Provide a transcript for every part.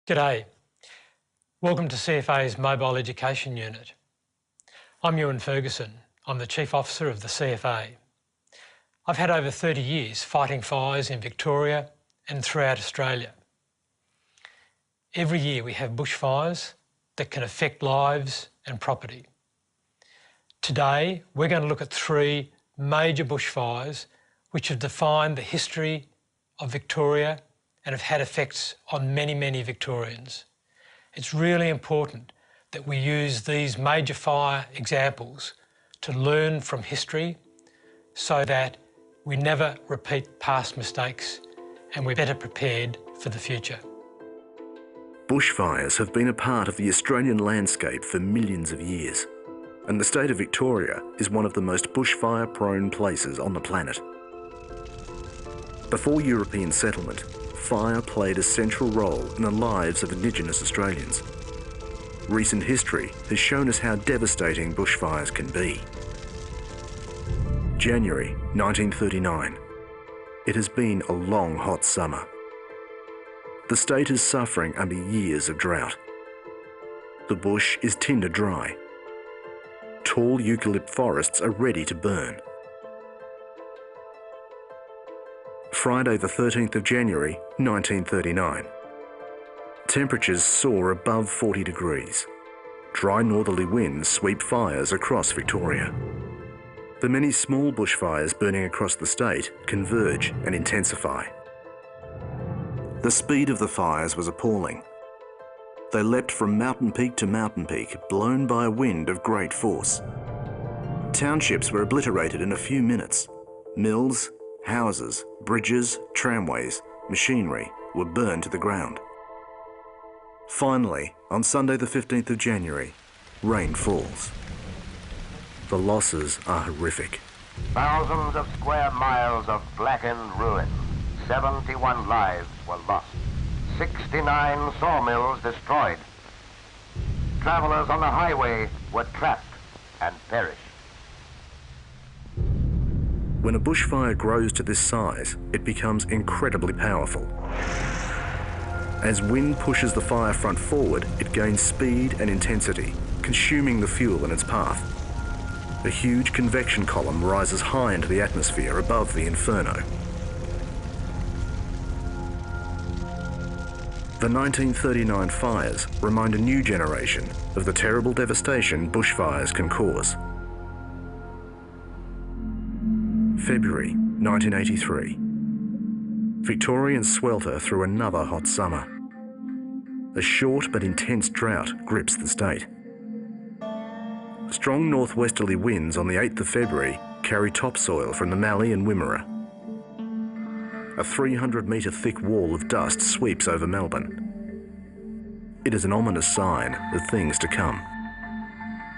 G'day. Welcome to CFA's Mobile Education Unit. I'm Ewan Ferguson. I'm the Chief Officer of the CFA. I've had over 30 years fighting fires in Victoria and throughout Australia. Every year we have bushfires that can affect lives and property. Today we're going to look at three major bushfires which have defined the history of Victoria and have had effects on many Victorians. It's really important that we use these major fire examples to learn from history so that we never repeat past mistakes and we're better prepared for the future. Bushfires have been a part of the Australian landscape for millions of years, and the state of Victoria is one of the most bushfire-prone places on the planet. Before European settlement, fire played a central role in the lives of Indigenous Australians. Recent history has shown us how devastating bushfires can be. January 1939. It has been a long, hot summer. The state is suffering under years of drought. The bush is tinder dry. Tall eucalypt forests are ready to burn. Friday the 13th of January 1939. Temperatures soar above 40 degrees. Dry northerly winds sweep fires across Victoria. The many small bushfires burning across the state converge and intensify. The speed of the fires was appalling. They leapt from mountain peak to mountain peak, blown by a wind of great force. Townships were obliterated in a few minutes. Mills, houses, bridges, tramways, machinery were burned to the ground. Finally, on Sunday the 15th of January, rain falls. The losses are horrific. Thousands of square miles of blackened ruin. 71 lives were lost. 69 sawmills destroyed. Travellers on the highway were trapped and perished. When a bushfire grows to this size, it becomes incredibly powerful. As wind pushes the fire front forward, it gains speed and intensity, consuming the fuel in its path. A huge convection column rises high into the atmosphere above the inferno. The 1939 fires remind a new generation of the terrible devastation bushfires can cause. February 1983. Victorians swelter through another hot summer. A short but intense drought grips the state. Strong northwesterly winds on the 8th of February carry topsoil from the Mallee and Wimmera. A 300-metre thick wall of dust sweeps over Melbourne. It is an ominous sign of things to come.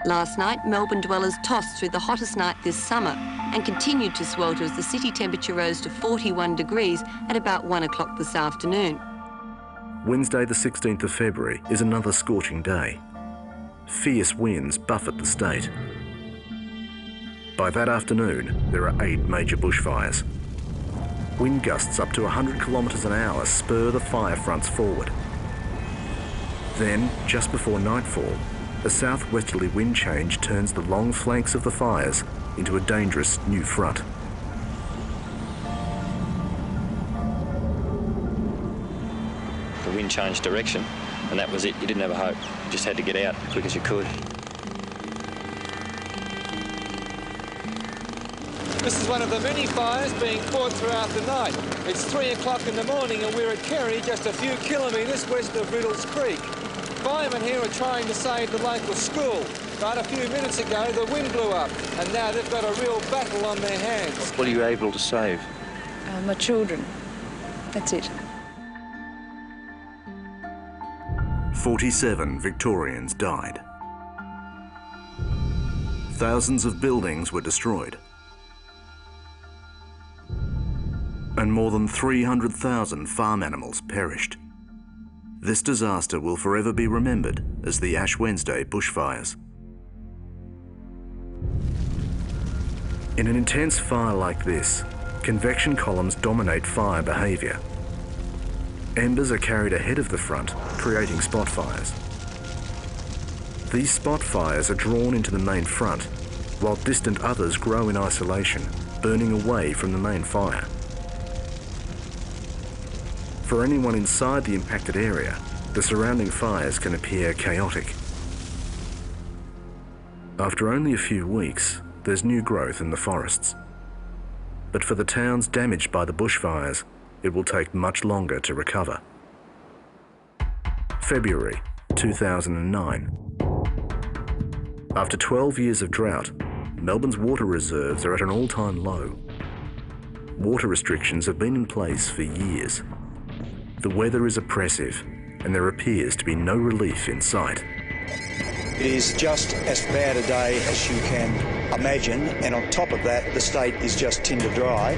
Last night, Melbourne dwellers tossed through the hottest night this summer and continued to swelter as the city temperature rose to 41 degrees at about 1 o'clock this afternoon. Wednesday the 16th of February is another scorching day. Fierce winds buffet the state. By that afternoon, there are 8 major bushfires. Wind gusts up to 100 kilometres an hour spur the fire fronts forward. Then, just before nightfall, a southwesterly wind change turns the long flanks of the fires into a dangerous new front. The wind changed direction, and that was it. You didn't have a hope. You just had to get out as quick as you could. This is one of the many fires being fought throughout the night. It's 3 o'clock in the morning and we're at Kerry, just a few kilometres west of Riddles Creek. Firemen here are trying to save the local school, but a few minutes ago the wind blew up and now they've got a real battle on their hands. What are you able to save? My children. That's it. 47 Victorians died. Thousands of buildings were destroyed. And more than 300,000 farm animals perished. This disaster will forever be remembered as the Ash Wednesday bushfires. In an intense fire like this, convection columns dominate fire behaviour. Embers are carried ahead of the front, creating spot fires. These spot fires are drawn into the main front, while distant others grow in isolation, burning away from the main fire. For anyone inside the impacted area, the surrounding fires can appear chaotic. After only a few weeks, there's new growth in the forests. But for the towns damaged by the bushfires, it will take much longer to recover. February 2009. After 12 years of drought, Melbourne's water reserves are at an all-time low. Water restrictions have been in place for years. The weather is oppressive, and there appears to be no relief in sight. It is just as bad a day as you can imagine, and on top of that, the state is just tinder dry.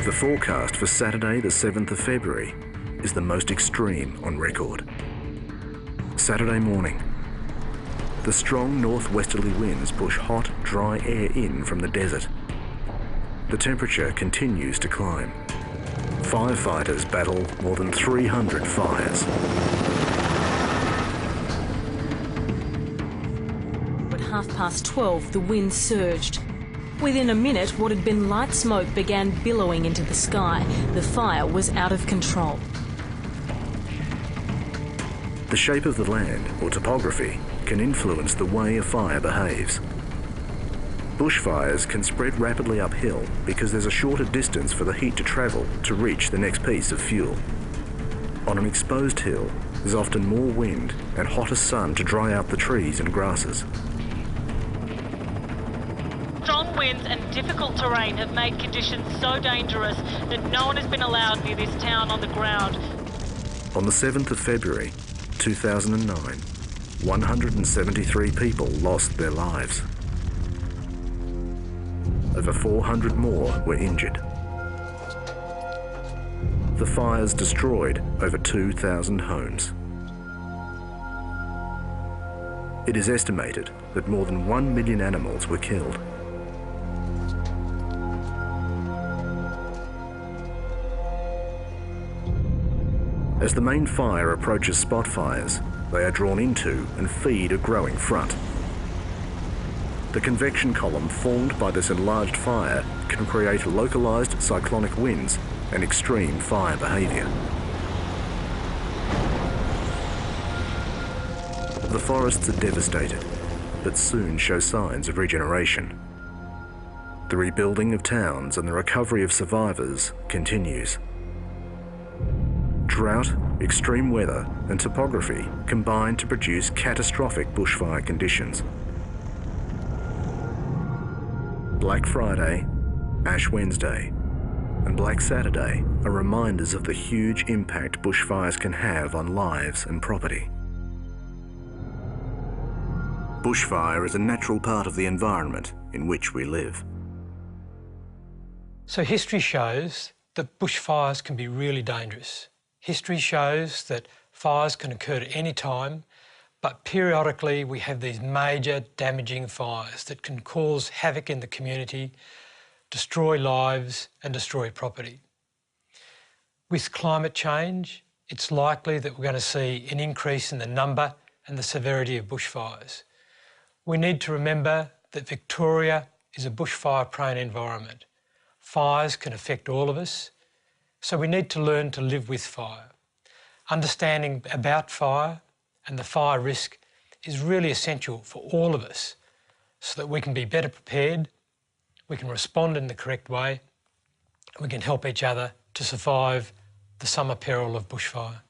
The forecast for Saturday the 7th of February is the most extreme on record. Saturday morning. The strong northwesterly winds push hot, dry air in from the desert. The temperature continues to climb. Firefighters battle more than 300 fires. At 12:30, the wind surged. Within a minute, what had been light smoke began billowing into the sky. The fire was out of control. The shape of the land, or topography, can influence the way a fire behaves. Bushfires can spread rapidly uphill because there's a shorter distance for the heat to travel to reach the next piece of fuel. On an exposed hill, there's often more wind and hotter sun to dry out the trees and grasses. Strong winds and difficult terrain have made conditions so dangerous that no one has been allowed near this town on the ground. On the 7th of February 2009, 173 people lost their lives. Over 400 more were injured. The fires destroyed over 2,000 homes. It is estimated that more than 1 million animals were killed. As the main fire approaches spot fires, they are drawn into and feed a growing front. The convection column formed by this enlarged fire can create localised cyclonic winds and extreme fire behaviour. The forests are devastated, but soon show signs of regeneration. The rebuilding of towns and the recovery of survivors continues. Drought, extreme weather and topography combine to produce catastrophic bushfire conditions. Black Friday, Ash Wednesday and Black Saturday are reminders of the huge impact bushfires can have on lives and property. Bushfire is a natural part of the environment in which we live. So history shows that bushfires can be really dangerous. History shows that fires can occur at any time, but periodically we have these major damaging fires that can cause havoc in the community, destroy lives and destroy property. With climate change, it's likely that we're going to see an increase in the number and the severity of bushfires. We need to remember that Victoria is a bushfire-prone environment. Fires can affect all of us, so we need to learn to live with fire. Understanding about fire and the fire risk is really essential for all of us so that we can be better prepared, we can respond in the correct way, we can help each other to survive the summer peril of bushfire.